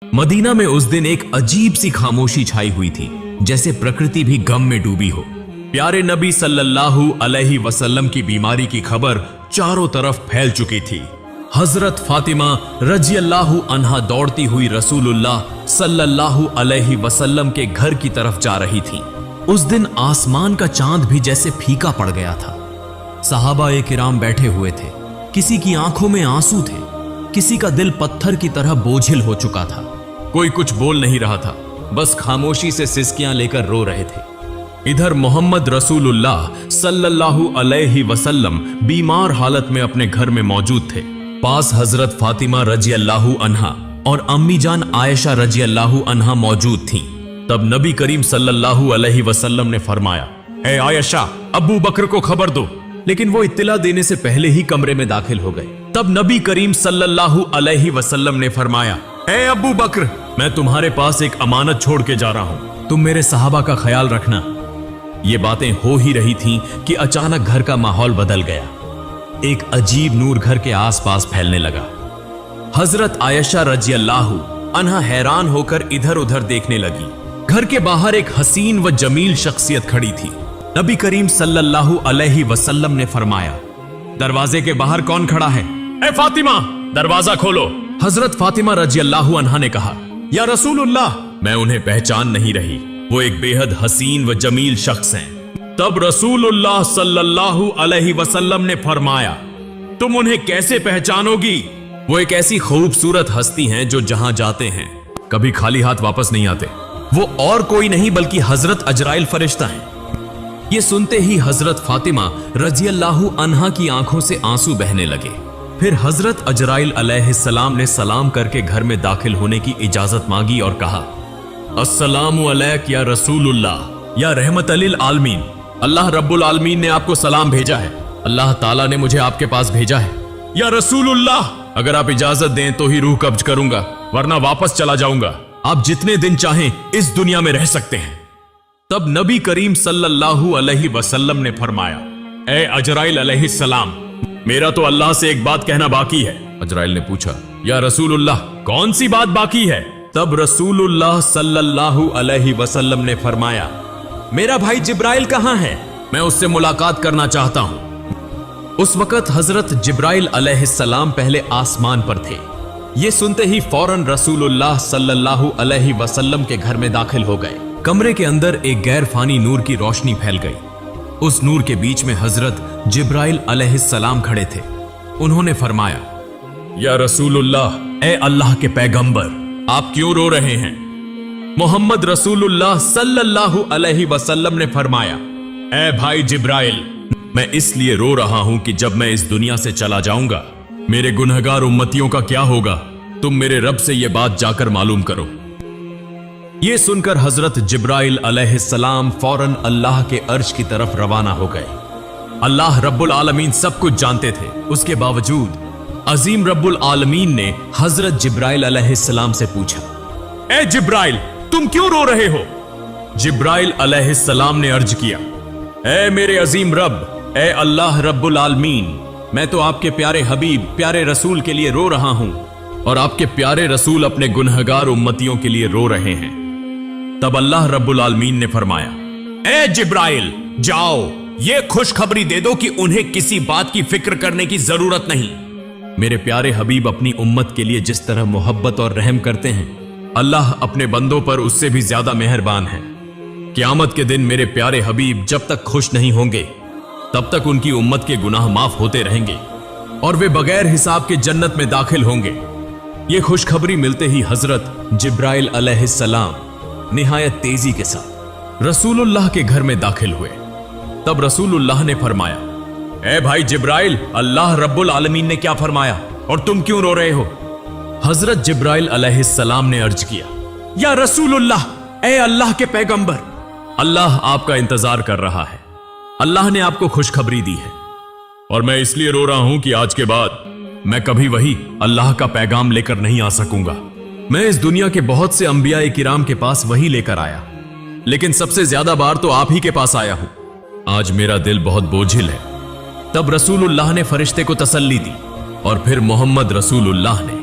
Medina में उस दिन एक अजीब सी खामोशी छाई हुई थी, जैसे प्रकृति भी गम में डूबी हो। प्यारे नबी सल्लल्लाहु अलैहि वसल्लम की बीमारी की खबर चारों तरफ फैल चुकी थी। हजरत फातिमा रजियल्लाहु अन्हा दौड़ती हुई रसूलुल्लाह सल्लल्लाहु अलैहि वसल्लम के घर की तरफ जा रही थी। उस दिन आसमान का चांद भी जैसे फीका पड़ गया था। सहाबा-ए किराम बैठे हुए थे, किसी की आंखों में आंसू थे, किसी का दिल पत्थर की तरह बोझिल हो चुका था। कोई कुछ बोल नहीं रहा था, बस खामोशी से सिसकियां लेकर रो रहे थे। इधर मोहम्मद रसूलुल्लाह सल्लल्लाहु अलैहि वसल्लम बीमार हालत में अपने घर में मौजूद थे। पास हजरत फातिमा रजियल्लाहु अन्हा और अम्मी जान आयशा रजियल्लाहु अन्हा मौजूद थीं। तब नबी करीम सल्लल्लाहु अलैहि वसल्लम ने फरमाया, ए आयशा, अबू बकर को खबर दो। लेकिन वो इत्तला देने से पहले ही कमरे में दाखिल हो गए। तब नबी करीम सल्लल्लाहु अलैहि वसल्लम ने फरमाया, ए अबू बकर, मैं तुम्हारे पास एक अमानत छोड़ के जा रहा हूं, तुम मेरे सहाबा का ख्याल रखना। ये बातें हो ही रही थीं कि अचानक घर का माहौल बदल गया। एक अजीब नूर घर के आसपास फैलने लगा। हजरत आयशा रजियल्लाहु अन्हा हैरान होकर इधर उधर देखने लगी। घर के बाहर एक हसीन व जमील शख्सियत खड़ी थी। नबी करीम सल्लल्लाहु अलैहि वसल्लम ने फरमाया, दरवाजे के बाहर कौन खड़ा है? ए फातिमा, दरवाजा खोलो। हजरत फातिमा रजियल्लाहु अन्हा ने कहा, या रसूलुल्लाह, मैं उन्हें पहचान नहीं रही, वो एक बेहद हसीन व जमील शख्स हैं। तब रसूलुल्लाह सल्लल्लाहु अलैहि वसल्लम ने फरमाया, तुम उन्हें कैसे पहचानोगी? वो एक ऐसी खूबसूरत हस्ती हैं जो जहां जाते हैं कभी खाली हाथ वापस नहीं आते। वो और कोई नहीं बल्कि हजरत अजराइल फरिश्ता हैं। ये सुनते ही हजरत फातिमा रजियल्लाहु अन्हा की आंखों से आंसू बहने लगे। फिर हजरत अजराइल अलैहिस्सलाम ने सलाम करके घर में दाखिल होने की इजाजत मांगी और कहा, अस्सलामु अलैक या रसूलुल्लाह, या रहमतल लिल आलमीन। अल्लाह रब्बुल आलमीन ने आपको सलाम भेजा है। अल्लाह ताला ने मुझे आपके पास भेजा है। या रसूलुल्लाह, अगर आप इजाजत दें तो ही रूह कब्ज करूंगा, वरना वापस चला जाऊंगा। आप जितने दिन चाहें इस दुनिया में रह सकते हैं। तब नबी करीम सल्लल्लाहु अलैहि वसल्लम ने फरमाया, ए अजराइल अलैहिस्सलाम, मेरा तो अल्लाह से एक बात कहना बाकी है। अजराइल ने पूछा, या रसूलुल्लाह, कौन सी बात बाकी है? तब रसूलुल्लाह सल्लल्लाहु अलैहि वसल्लम ने फरमाया, मेरा भाई जिब्राइल कहां है? मैं उससे मुलाकात करना चाहता हूं। उस वक्त हजरत जिब्राइल अलैहिस्सलाम पहले आसमान पर थे। ये सुनते ही फौरन रसूलुल्लाह सल्लल्लाहु अलैहि वसल्लम के घर में दाखिल हो गए। कमरे के अंदर एक गैर फानी नूर की रोशनी फैल गई। उस नूर के बीच में हजरत जिब्राइल अलैहिस्सलाम खड़े थे। उन्होंने फरमाया, या रसूलुल्लाह, ए अल्लाह के पैगंबर, आप क्यों रो रहे हैं? मोहम्मद रसूलुल्लाह सल्लल्लाहु अलैहि वसल्लम ने फरमाया, ए भाई जिब्राइल, मैं इसलिए रो रहा हूं कि जब मैं इस दुनिया से चला जाऊंगा, मेरे गुनहगार उम्मतियों का क्या होगा? तुम मेरे रब से यह बात जाकर मालूम करो। ये सुनकर हजरत जिब्राइल अलैहिस्सलाम फौरन अल्लाह के अर्श की तरफ रवाना हो गए। अल्लाह रब्बुल आलमीन सब कुछ जानते थे, उसके बावजूद अजीम रब्बुल आलमीन ने हजरत जिब्राइल अलैहिस्सलाम से पूछा, ए जिब्राइल, तुम क्यों रो रहे हो? जिब्राइल अलैहिस्सलाम ने अर्ज किया, ए मेरे अजीम रब, ए अल्लाह रब्बुल आलमीन, मैं तो आपके प्यारे हबीब, प्यारे रसूल के लिए रो रहा हूं, और आपके प्यारे रसूल अपने गुनहगार उम्मतियों के लिए रो रहे हैं। तब अल्लाह रब्बुल आलमीन ने फरमाया, ए जिब्राइल, जाओ, ये खुशखबरी दे दो कि उन्हें किसी बात की फिक्र करने की जरूरत नहीं। मेरे प्यारे हबीब अपनी उम्मत के लिए जिस तरह मोहब्बत और रहम करते हैं, अल्लाह अपने बंदों पर उससे भी ज्यादा मेहरबान है। क़यामत के दिन मेरे प्यारे हबीब जब तक खुश नहीं होंगे, तब तक उनकी उम्मत के गुनाह माफ होते रहेंगे और वे बगैर हिसाब के जन्नत में दाखिल होंगे। ये खुशखबरी मिलते ही हजरत जिब्राइल अलैहिस्सलाम निहायत तेजी के साथ रसूलुल्लाह के घर में दाखिल हुए। तब रसूलुल्लाह ने फरमाया, ए भाई जिब्राइल, अल्लाह रब्बुल आलमीन ने क्या फरमाया और तुम क्यों रो रहे हो? हजरत जिब्राइल अलैहिस्सलाम ने अर्ज किया, या रसूलुल्लाह, ए अल्लाह के पैगंबर, अल्लाह आपका इंतजार कर रहा है। अल्लाह ने आपको खुशखबरी दी है और मैं इसलिए रो रहा हूं कि आज के बाद मैं कभी वही अल्लाह का पैगाम लेकर नहीं आ सकूंगा। मैं इस दुनिया के बहुत से अंबिया किराम के पास वही लेकर आया, लेकिन सबसे ज्यादा बार तो आप ही के पास आया हूं। आज मेरा दिल बहुत बोझिल है। तब रसूलुल्लाह ने फरिश्ते को तसल्ली दी और फिर मोहम्मद रसूलुल्लाह ने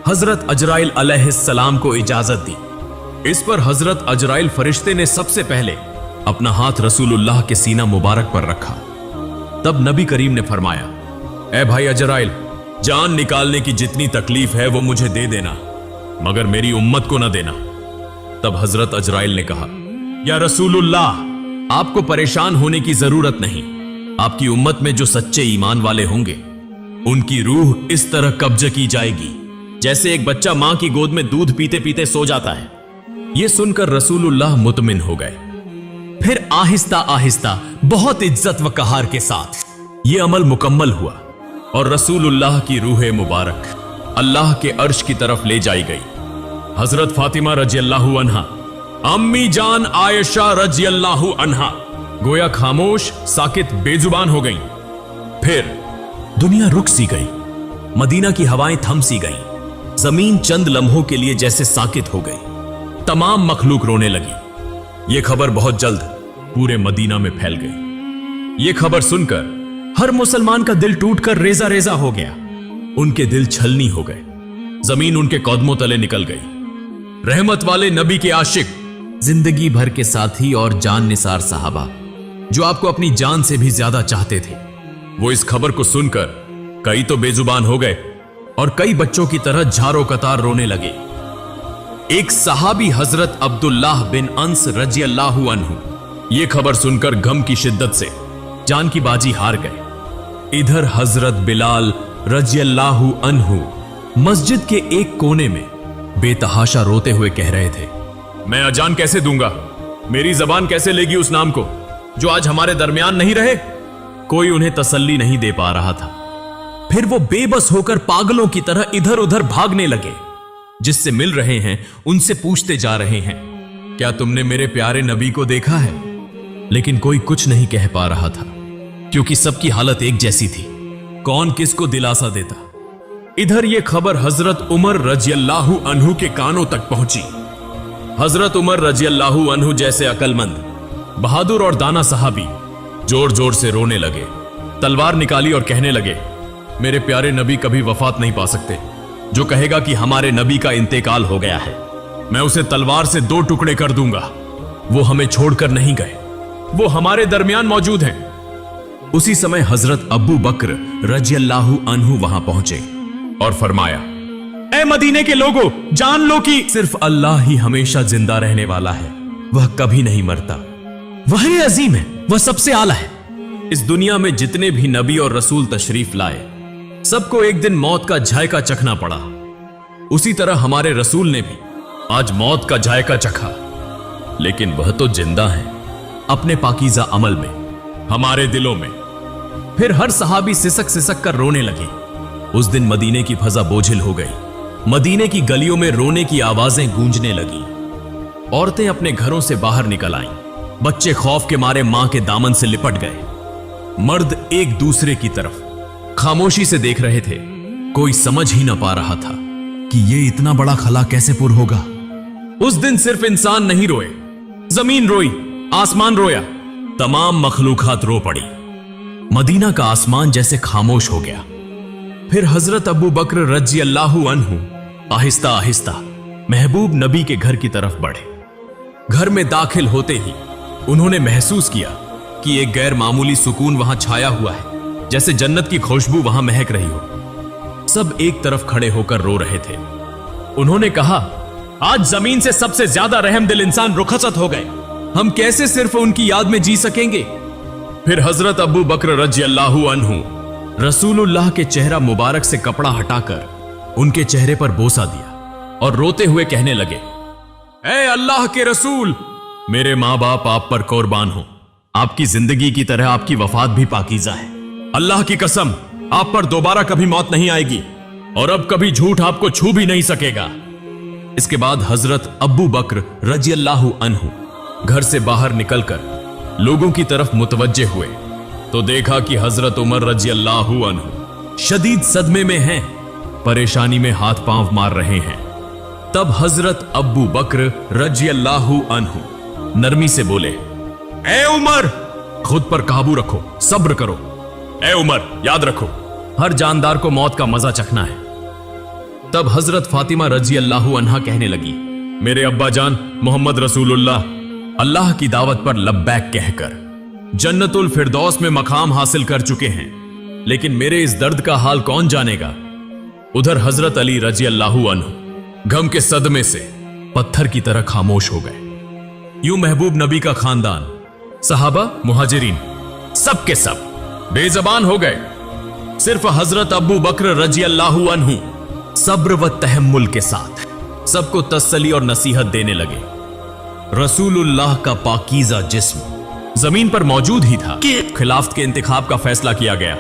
हजरत अजराइल अलैहिस्सलाम को इजाजत दी। इस पर हजरत अजराइल फरिश्ते ने सबसे पहले अपना हाथ रसूलुल्लाह के सीना मुबारक पर रखा। तब नबी करीम ने फरमाया, ए भाई अजराइल, जान निकालने की जितनी तकलीफ है वो मुझे दे देना, मगर मेरी उम्मत को ना देना। तब हजरत अजराइल ने कहा, या रसूलुल्लाह, आपको परेशान होने की जरूरत नहीं। आपकी उम्मत में जो सच्चे ईमान वाले होंगे उनकी रूह इस तरह कब्ज की जाएगी जैसे एक बच्चा मां की गोद में दूध पीते पीते सो जाता है। यह सुनकर रसूलुल्लाह मुतमिन हो गए। फिर आहिस्ता आहिस्ता बहुत इज्जत व कहार के साथ यह अमल मुकम्मल हुआ और रसूलुल्लाह की रूह मुबारक अल्लाह के अर्श की तरफ ले जाई गई। हजरत फातिमा रज़ियल्लाहु अन्हा, अम्मी जान आयशा रज़ियल्लाहु अन्हा गोया खामोश, साकित, बेजुबान हो गईं। फिर दुनिया रुक सी गई, मदीना की हवाएं थम सी गईं, जमीन चंद लम्हों के लिए जैसे साकित हो गई। तमाम मखलूक रोने लगी। यह खबर बहुत जल्द पूरे मदीना में फैल गई। यह खबर सुनकर हर मुसलमान का दिल टूटकर रेजा रेजा हो गया। उनके दिल छलनी हो गए, जमीन उनके कदमों तले निकल गई। रहमत वाले नबी के आशिक, जिंदगी भर के साथी और जान निसार साहबा जो आपको अपनी जान से भी ज्यादा चाहते थे, वो इस खबर को सुनकर कई तो बेजुबान हो गए और कई बच्चों की तरह झारो कतार रोने लगे। एक सहाबी हजरत अब्दुल्लाह बिन अंस रज़ियल्लाहु अन्हु ये खबर सुनकर गम की शिद्दत से जान की बाजी हार गए। इधर हजरत बिलाल रज़ियल्लाहु अन्हु मस्जिद के एक कोने में बेतहाशा रोते हुए कह रहे थे, मैं अजान कैसे दूंगा? मेरी जबान कैसे लेगी उस नाम को जो आज हमारे दरमियान नहीं रहे? कोई उन्हें तसल्ली नहीं दे पा रहा था। फिर वो बेबस होकर पागलों की तरह इधर उधर भागने लगे। जिससे मिल रहे हैं उनसे पूछते जा रहे हैं, क्या तुमने मेरे प्यारे नबी को देखा है? लेकिन कोई कुछ नहीं कह पा रहा था क्योंकि सबकी हालत एक जैसी थी। कौन किसको दिलासा देता? इधर यह खबर हजरत उमर रज़ियल्लाहु अन्हु के कानों तक पहुंची। हजरत उमर रज़ियल्लाहु अन्हु जैसे अकलमंद, बहादुर और दाना सहाबी जोर जोर से रोने लगे, तलवार निकाली और कहने लगे, मेरे प्यारे नबी कभी वफात नहीं पा सकते। जो कहेगा कि हमारे नबी का इंतेकाल हो गया है, मैं उसे तलवार से 2 टुकड़े कर दूंगा। वो हमें छोड़कर नहीं गए, वो हमारे दरमियान मौजूद हैं। उसी समय हजरत अबू बकर रज़ियल्लाहु अन्हु वहां पहुंचे और फरमाया, ऐ मदीने के लोगों, जान लो कि सिर्फ अल्लाह ही हमेशा जिंदा रहने वाला है। वह कभी नहीं मरता। वही अजीम है, वह सबसे आला है। इस दुनिया में जितने भी नबी और रसूल तशरीफ लाए, सबको एक दिन मौत का जायका चखना पड़ा। उसी तरह हमारे रसूल ने भी आज मौत का जायका चखा, लेकिन वह तो जिंदा है अपने पाकीज़ा अमल में, हमारे दिलों में। फिर हर सहाबी सिसक सिसक कर रोने लगे। उस दिन मदीने की फजा बोझिल हो गई। मदीने की गलियों में रोने की आवाजें गूंजने लगी। औरतें अपने घरों से बाहर निकल आईं। बच्चे खौफ के मारे मां के दामन से लिपट गए। मर्द एक दूसरे की तरफ खामोशी से देख रहे थे। कोई समझ ही ना पा रहा था कि यह इतना बड़ा खला कैसे पुर होगा। उस दिन सिर्फ इंसान नहीं रोए, जमीन रोई, आसमान रोया, तमाम मखलूकात रो पड़ी। मदीना का आसमान जैसे खामोश हो गया। फिर हजरत अबू बकर रज़ियल्लाहु अन्हु आहिस्ता आहिस्ता महबूब नबी के घर की तरफ बढ़े। घर में दाखिल होते ही उन्होंने महसूस किया कि एक गैर मामूली सुकून वहां छाया हुआ है, जैसे जन्नत की खुशबू वहां महक रही हो। सब एक तरफ खड़े होकर रो रहे थे। उन्होंने कहा, आज जमीन से सबसे ज्यादा रहमदिल इंसान रुखसत हो गए। हम कैसे सिर्फ उनकी याद में जी सकेंगे? फिर हजरत अबू बकर रज़ियल्लाहु अन्हु रसूलुल्लाह के चेहरा मुबारक से कपड़ा हटाकर उनके चेहरे पर बोसा दिया और रोते हुए कहने लगे, ऐ अल्लाह के रसूल, मेरे मां बाप आप पर कुर्बान हो। आपकी जिंदगी की तरह आपकी वफात भी पाकीज़ा है। अल्लाह की कसम, आप पर दोबारा कभी मौत नहीं आएगी और अब कभी झूठ आपको छू भी नहीं सकेगा। इसके बाद हजरत अबू बकर रज़ियल्लाहु अन्हु घर से बाहर निकलकर लोगों की तरफ मुतवज्जे हुए तो देखा कि हजरत उमर रज़ियल्लाहु अन्हु शदीद सदमे में हैं, परेशानी में हाथ पांव मार रहे हैं। तब हजरत अबू बकर रज़ियल्लाहु अन्हु नरमी से बोले, ए उमर, खुद पर काबू रखो, सब्र करो। ए उमर, याद रखो, हर जानदार को मौत का मजा चखना है। तब हजरत फातिमा रजी अल्लाह अन्हा कहने लगी, मेरे अब्बा जान मोहम्मद रसूलुल्लाह अल्लाह की दावत पर लब्बैक कहकर जन्नतुल फिरदौस में मकाम हासिल कर चुके हैं, लेकिन मेरे इस दर्द का हाल कौन जानेगा। उधर हजरत अली रजी अल्लाह अन्हु गम के सदमे से पत्थर की तरह खामोश हो गए। यूं महबूब नबी का खानदान, सहाबा, मुहाजिरीन सब के सब बेजबान हो गए। सिर्फ हजरत अबू बकर रजी अल्लाह अन्हु सब्र व तहम्मुल के साथ सबको तसल्ली और नसीहत देने लगे। रसूलुल्लाह का पाकीज़ा जिस्म जमीन पर मौजूद ही था कि खिलाफत के इंतखाब का फैसला किया गया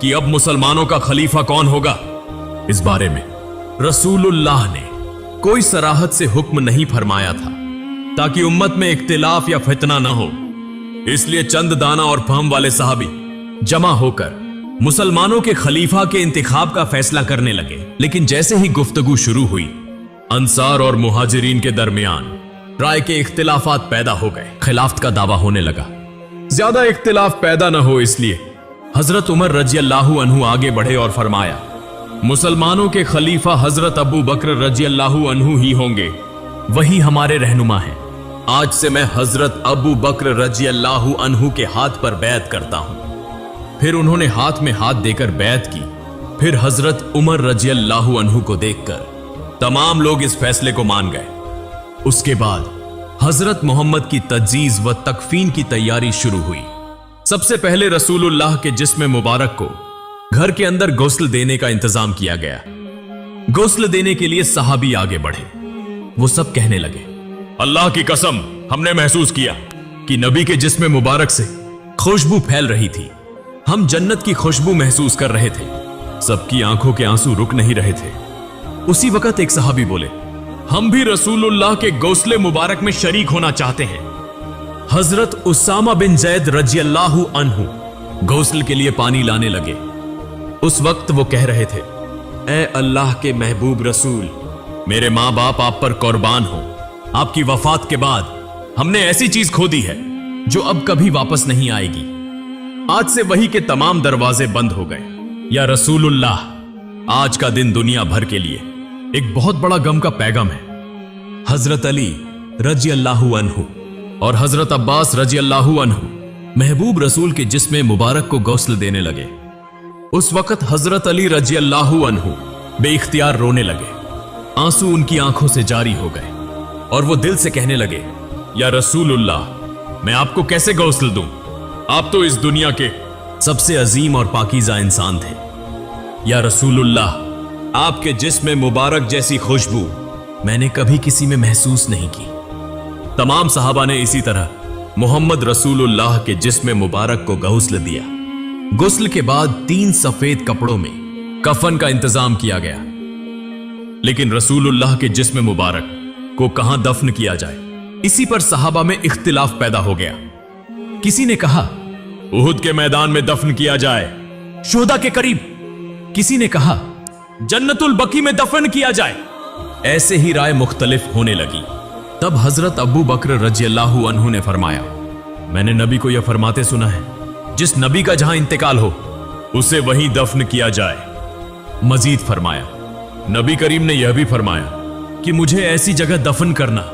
कि अब मुसलमानों का खलीफा कौन होगा। इस बारे में रसूलुल्लाह ने कोई सराहत से हुक्म नहीं फरमाया था ताकि उम्मत में इख्तिलाफ या फितना न हो। इसलिए चंद दाना और फहम वाले सहाबी जमा होकर मुसलमानों के खलीफा के इंतखाब का फैसला करने लगे। लेकिन जैसे ही गुफ्तगू शुरू हुई, अंसार और मुहाजिरीन के दरमियान राय के इख्तिलाफात पैदा हो गए। खिलाफत का दावा होने लगा। ज्यादा इख्तिलाफ पैदा न हो इसलिए हजरत उमर रजी अल्लाह अन्हु आगे बढ़े और फरमाया, मुसलमानों के खलीफा हजरत अबू बकर रजी अल्लाह अन्हु ही होंगे, वही हमारे रहनुमा हैं। आज से मैं हजरत अबू बकर रजी अल्लाह अन्हु के हाथ पर बैत करता हूं। फिर उन्होंने हाथ में हाथ देकर बैत की। फिर हजरत उमर रजी अल्लाह अन्हु को देखकर तमाम लोग इस फैसले को मान गए। उसके बाद हजरत मोहम्मद की तज्जीज व तकफीन की तैयारी शुरू हुई। सबसे पहले रसूलुल्लाह के जिस्म मुबारक को घर के अंदर गुस्ल देने का इंतजाम किया गया। गुस्ल देने के लिए सहाबी आगे बढ़े। वो सब कहने लगे, अल्लाह की कसम, हमने महसूस किया कि नबी के जिस्म मुबारक से खुशबू फैल रही थी। हम जन्नत की खुशबू महसूस कर रहे थे। सबकी आंखों के आंसू रुक नहीं रहे थे। उसी वक्त एक सहाबी बोले, हम भी रसूलुल्लाह के गौसले मुबारक में शरीक होना चाहते हैं। हजरत उसामा बिन जैद रजी अल्लाह अन्हु गौसल के लिए पानी लाने लगे। उस वक्त वो कह रहे थे, ए अल्लाह के महबूब रसूल, मेरे मां बाप आप पर कुर्बान हो। आपकी वफात के बाद हमने ऐसी चीज खो दी है जो अब कभी वापस नहीं आएगी। आज से वही के तमाम दरवाजे बंद हो गए। या रसूलुल्लाह, आज का दिन दुनिया भर के लिए एक बहुत बड़ा गम का पैगाम है। हजरत अली रजी अल्लाह अन्हु और हजरत अब्बास रजी अल्लाह अन्हु महबूब रसूल के जिस्म मुबारक को गौसल देने लगे। उस वक्त हजरत अली रजी अल्लाह अन्हु बेइख्तियार रोने लगे। आंसू उनकी आंखों से जारी हो गए और वो दिल से कहने लगे, या रसूलुल्लाह, मैं आपको कैसे गौसल दूं? आप तो इस दुनिया के सबसे अजीम और पाकीज़ा इंसान थे। या रसूलुल्लाह, आपके जिस्म मुबारक जैसी खुशबू मैंने कभी किसी में महसूस नहीं की। तमाम सहाबा ने इसी तरह मोहम्मद रसूलुल्लाह के जिस्म मुबारक को गौसल दिया। गुस्ल के बाद 3 सफेद कपड़ों में कफन का इंतजाम किया गया। लेकिन रसूलुल्लाह के जिस्म मुबारक को कहां दफन किया जाए, इसी पर सहाबा में इख्तिलाफ पैदा हो गया। किसी ने कहा उहुद के मैदान में दफन किया जाए, शोहदा के करीब। किसी ने कहा जन्नतुल बकी में दफन किया जाए। ऐसे ही राय मुख्तलिफ होने लगी। तब हजरत अबू बकर रजी अल्लाह अन्हु ने फरमाया, मैंने नबी को यह फरमाते सुना है, जिस नबी का जहां इंतकाल हो उसे वहीं दफन किया जाए। मजीद फरमाया, नबी करीम ने यह भी फरमाया कि मुझे ऐसी जगह दफन करना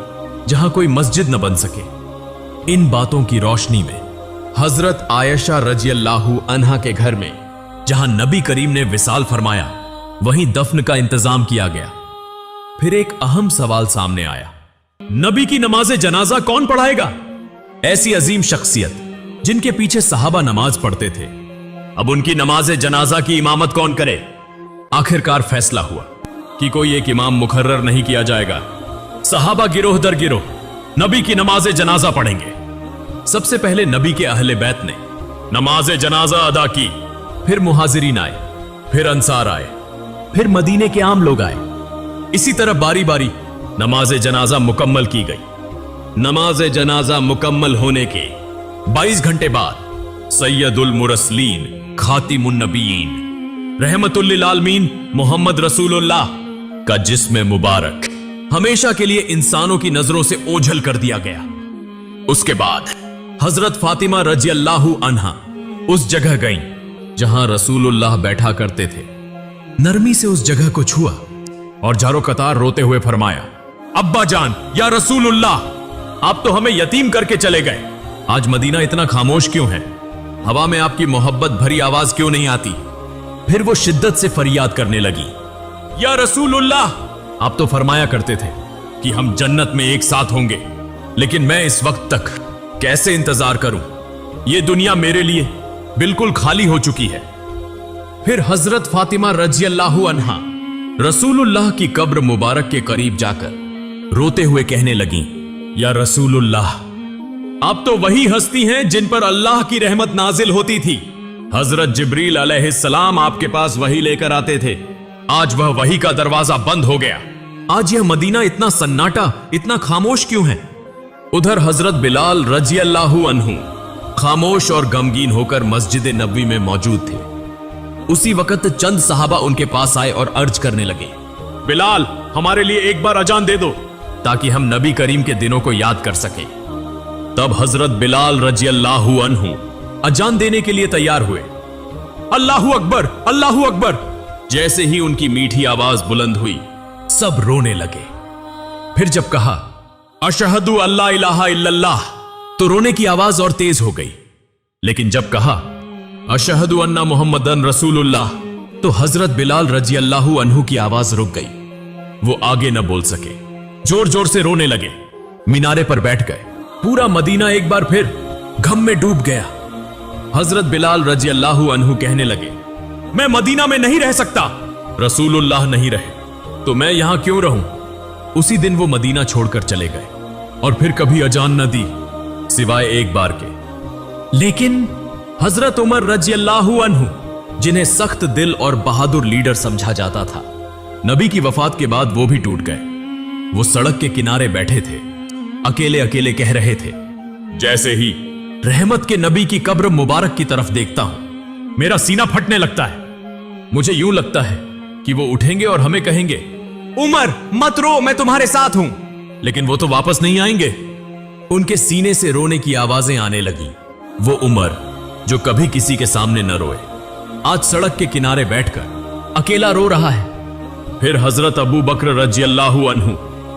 जहां कोई मस्जिद न बन सके। इन बातों की रोशनी में हजरत आयशा रजी अल्लाह अन्हा के घर में जहां नबी करीम ने विसाल फरमाया, वहीं दफन का इंतजाम किया गया। फिर एक अहम सवाल सामने आया, नबी की नमाज जनाजा कौन पढ़ाएगा? ऐसी अजीम शख्सियत जिनके पीछे सहाबा नमाज पढ़ते थे, अब उनकी नमाज जनाजा की इमामत कौन करे? आखिरकार फैसला हुआ कि कोई एक इमाम मुकर्रर नहीं किया जाएगा। सहाबा गिरोह दर गिरोह नबी की नमाज जनाजा पढ़ेंगे। सबसे पहले नबी के अहले बैत ने नमाज जनाजा अदा की। फिर मुहाजिरीन आए, फिर अंसार आए, फिर मदीने के आम लोग आए। इसी तरह बारी बारी नमाज जनाजा मुकम्मल की गई। नमाज जनाजा मुकम्मल होने के 22 घंटे बाद सैयदुल मुरसलीन खातिमुन नबीयीन रहमतुल लिल आलमीन मोहम्मद रसूलुल्लाह का जिस्म मुबारक हमेशा के लिए इंसानों की नजरों से ओझल कर दिया गया। उसके बाद हजरत फातिमा रजी अल्लाह अन्हा उस जगह गईं जहां रसूलुल्लाह बैठा करते थे। नरमी से उस जगह को छुआ और जारो कतार रोते हुए फरमाया, अब्बा जान या रसूलुल्लाह, आप तो हमें यतीम करके चले गए। आज मदीना इतना खामोश क्यों है? हवा में आपकी मोहब्बत भरी आवाज क्यों नहीं आती? फिर वो शिद्दत से फरियाद करने लगी, या रसूलुल्लाह, आप तो फरमाया करते थे कि हम जन्नत में एक साथ होंगे, लेकिन मैं इस वक्त तक कैसे इंतजार करूं? ये दुनिया मेरे लिए बिल्कुल खाली हो चुकी है। फिर हजरत फातिमा रज़ियल्लाहु अन्हा रसूलुल्लाह की कब्र मुबारक के करीब जाकर रोते हुए कहने लगी, या रसूलुल्लाह, आप तो वही हस्ती हैं जिन पर अल्लाह की रहमत नाजिल होती थी। हजरत जिब्रील अलैहिस्सलाम आपके पास वही लेकर आते थे। आज वह वही का दरवाजा बंद हो गया। आज यह मदीना इतना सन्नाटा, इतना खामोश क्यों है? उधर हजरत बिलाल रज़ियल्लाहु अन्हु खामोश और गमगीन होकर मस्जिद नबवी में मौजूद थे। उसी वक्त चंद सहाबा उनके पास आए और अर्ज करने लगे, बिलाल, हमारे लिए एक बार अजान दे दो ताकि हम नबी करीम के दिनों को याद कर सकें। तब हजरत बिलाल रज़ियल्लाहु अन्हु अजान देने के लिए तैयार हुए। अल्लाहु अकबर, अल्लाहु अकबर। जैसे ही उनकी मीठी आवाज बुलंद हुई, सब रोने लगे। फिर जब कहा, अशहदु अल्ला इलाहा इल्लल्लाह, तो रोने की आवाज और तेज हो गई। लेकिन जब कहा, अशहदु अन्ना मुहम्मदन रसूलुल्लाह, तो हजरत बिलाल रज़ियल्लाहु अन्हु की आवाज रुक गई। वो आगे न बोल सके, जोर जोर से रोने लगे। मीनारे पर बैठ गए। पूरा मदीना एक बार फिर गम में डूब गया। हजरत बिलाल रज़ियल्लाहु अन्हु कहने लगे, मैं मदीना में नहीं रह सकता। रसूलुल्लाह नहीं रहे तो मैं यहां क्यों रहूं? उसी दिन वो मदीना छोड़कर चले गए और फिर कभी अजान न दी सिवाय एक बार के। लेकिन हजरत उमर रज़ियल्लाहु अन्हु, जिन्हें सख्त दिल और बहादुर लीडर समझा जाता था, नबी की वफात के बाद वो भी टूट गए। वो सड़क के किनारे बैठे थे, अकेले अकेले कह रहे थे, जैसे ही रहमत के नबी की कब्र मुबारक की तरफ देखता हूं, मेरा सीना फटने लगता है। मुझे यूं लगता है कि वो उठेंगे और हमें कहेंगे, उमर मत रो, मैं तुम्हारे साथ हूं। लेकिन वो तो वापस नहीं आएंगे। उनके सीने से रोने की आवाजें आने लगी। वो उमर जो कभी किसी के सामने न रोए, आज सड़क के किनारे बैठकर अकेला रो रहा है। फिर हजरत अबू बकर रज़ियल्लाहु अन्हु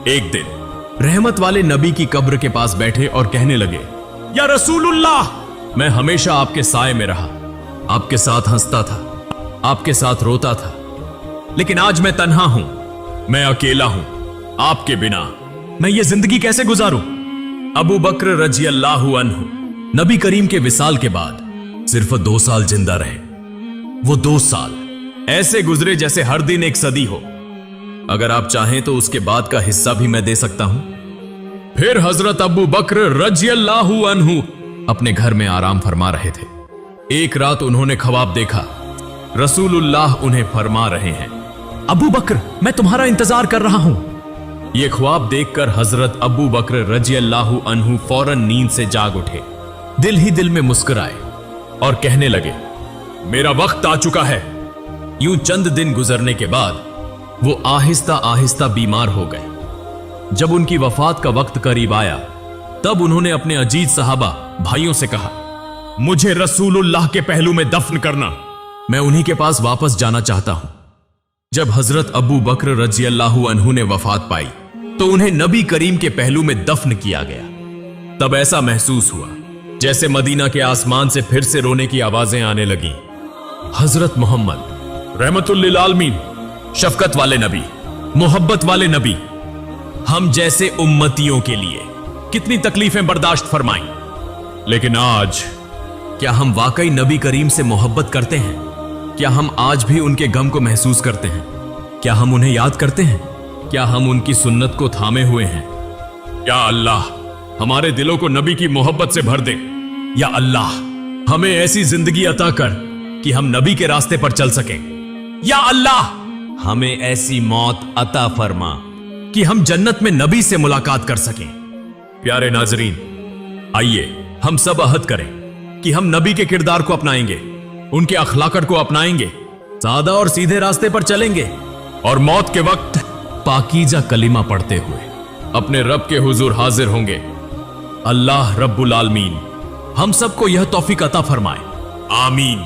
एक दिन रहमत वाले नबी की कब्र के पास बैठे और कहने लगे, या रसूलुल्लाह, मैं हमेशा आपके साए में रहा, आपके साथ हंसता था, आपके साथ रोता था, लेकिन आज मैं तन्हा हूं, मैं अकेला हूं। आपके बिना मैं ये जिंदगी कैसे गुजारूं? अबू बकर रज़ियल्लाहु अन्हु नबी करीम के विसाल के बाद सिर्फ 2 साल जिंदा रहे। वो 2 साल ऐसे गुजरे जैसे हर दिन एक सदी हो। अगर आप चाहें तो उसके बाद का हिस्सा भी मैं दे सकता हूं। फिर हजरत अबू बकर रज़ियल्लाहु अन्हु अपने घर में आराम फरमा रहे थे। एक रात उन्होंने ख्वाब देखा, रसूलुल्लाह उन्हें फरमा रहे हैं, अबू बकर, मैं तुम्हारा इंतजार कर रहा हूं। यह ख्वाब देखकर हजरत अबू बकर रज़ियल्लाहु अन्हु फौरन नींद से जाग उठे, दिल ही दिल में मुस्कुराए और कहने लगे, मेरा वक्त आ चुका है। यूं चंद दिन गुजरने के बाद वो आहिस्ता आहिस्ता बीमार हो गए। जब उनकी वफात का वक्त करीब आया, तब उन्होंने अपने अजीज सहाबा भाइयों से कहा, मुझे रसूलुल्लाह के पहलू में दफन करना, मैं उन्हीं के पास वापस जाना चाहता हूं। जब हजरत अबू बकर रज़ियल्लाहु अन्हु ने वफात पाई तो उन्हें नबी करीम के पहलू में दफन किया गया। तब ऐसा महसूस हुआ जैसे मदीना के आसमान से फिर से रोने की आवाजें आने लगी। हजरत मोहम्मद रहमतुल लिल आलमीन, शफकत वाले नबी, मोहब्बत वाले नबी, हम जैसे उम्मतियों के लिए कितनी तकलीफें बर्दाश्त फरमाई, लेकिन आज क्या हम वाकई नबी करीम से मोहब्बत करते हैं? क्या हम आज भी उनके गम को महसूस करते हैं? क्या हम उन्हें याद करते हैं? क्या हम उनकी सुन्नत को थामे हुए हैं? या अल्लाह, हमारे दिलों को नबी की मोहब्बत से भर दे। या अल्लाह, हमें ऐसी जिंदगी अता कर कि हम नबी के रास्ते पर चल सकें। या अल्लाह, हमें ऐसी मौत अता फरमा कि हम जन्नत में नबी से मुलाकात कर सकें। प्यारे नाजरीन, आइए हम सब अहद करें कि हम नबी के किरदार को अपनाएंगे, उनके अखलाकत को अपनाएंगे, सादा और सीधे रास्ते पर चलेंगे और मौत के वक्त पाकीजा कलिमा पढ़ते हुए अपने रब के हुजूर हाजिर होंगे। अल्लाह रब्बुल आलमीन हम सबको यह तौफीक अता फरमाए। आमीन।